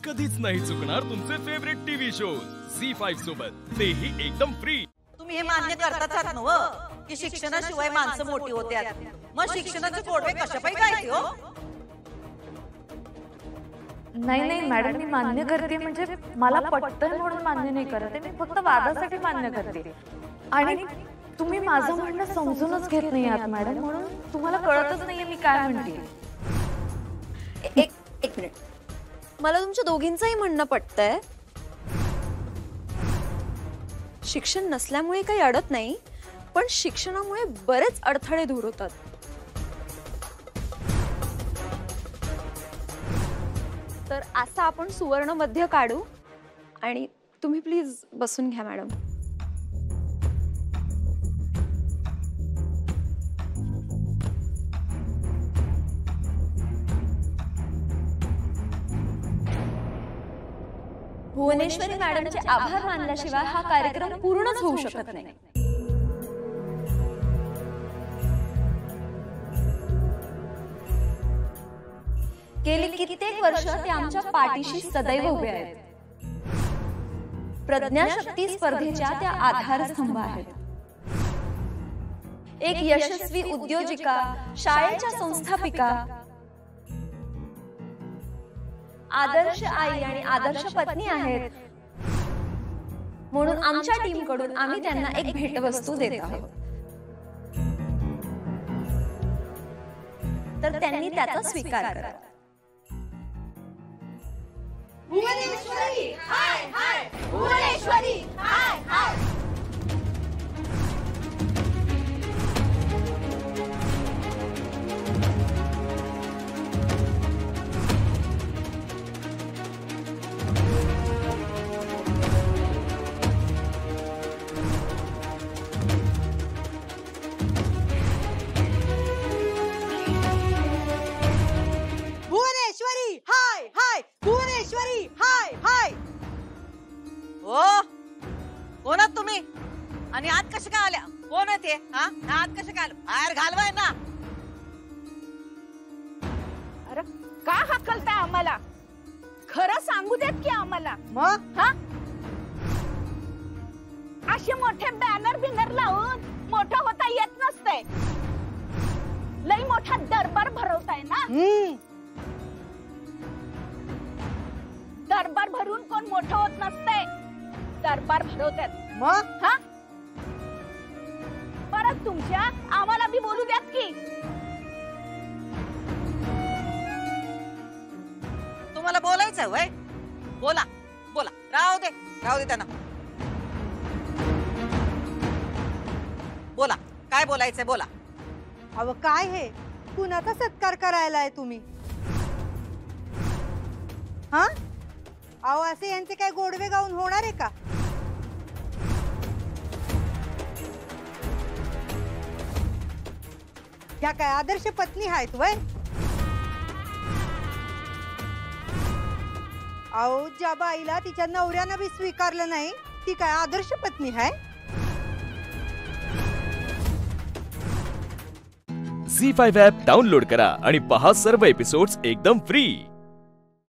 कधीच नाही चुकणार तुमचे फेवरेट टीव्ही शोज झी5 सोबत, तेही एकदम फ्री। तुम्ही हे मान्य करताच ना व की शिक्षणाशिवाय माणसं मोठी होत्यात, मग शिक्षणाचे कोडवे कशापायी काय हो? नाही नाही मॅडम, मी मान्य करते, म्हणजे मला पटतंय म्हणून मान्य नाही करत आहे, मी फक्त वादासाठी मान्य करते। आणि तुम्ही माझं म्हणणं समजूनच घेत नाही आहात मॅडम, म्हणून तुम्हाला कळतच नाहीये मी काय म्हणते। एक मिनिट, मला तुमच्या दोघींचंही म्हणणं पटतंय। शिक्षण नसल्यामुळे काही अडत नाही, पण शिक्षणामुळे बरेच अडथळे दूर होतात। तर असा आपण सुवर्ण मध्य काढू, आणि तुम्ही प्लीज बसून घ्या मॅडम। भुवनेश्वरी मॅडमचे आभार मानल्याशिवाय हा कार्यक्रम पूर्णच होऊ शकत नाही। गेली कित्येक वर्ष ते आमच्या पाठीशी सदैव उभे आहेत। प्रज्ञाशक्ती स्पर्धेच्या त्या आधारस्तंभ आहेत। एक यशस्वी उद्योजिका, शाळेच्या संस्थापिका, आदर्श आई आणि आदर्श पत्नी आहेत, म्हणून आमच्या टीम कडून आम्ही त्यांना एक भेटवस्तू देत आहोत। तर त्यांनी त्याचा स्वीकार करा। भुवनेश्वरी हाय हाय, भुवनेश्वरी हाय हाय। भुवनेश्वरी हाय हाय, भुवनेश्वरी हाय हाय। ओ कोण आहात तुम्ही आणि आत कशा काय आल्या? कोण आहे ते? आत कशा काय आल्या? बाहेर घालवाय ना। अरे का हकलताय आम्हाला? खरं सांगू देत की आम्हाला। मग असे मोठे बॅनर बिनर लावून मोठं होता येत नसतंय, लई मोठा दरबार भरवताय ना। दरबार भरून कोण मोठं होत नसते, दरबार भरवतात। मग परत तुमच्या आम्हाला बी बोलू द्यात की। तुम्हाला बोलायचं वय? बोला बोला, राहू दे त्यांना। बोला, काय बोलायचंय बोला। अव काय हे, कुणाचा सत्कार करायलाय तुम्ही? हा अहो, असे यांचे काय गोडवे गाऊन होणार आहे का? ह्या काय आदर्श पत्नी आहेत वय? अहो, ज्या बाईला तिच्या नवऱ्यानं बी स्वीकारलं नाही, ती काय आदर्श पत्नी आहे? झी5 ॲप डाउनलोड करा आणि पहा सर्व एपिसोड्स एकदम फ्री।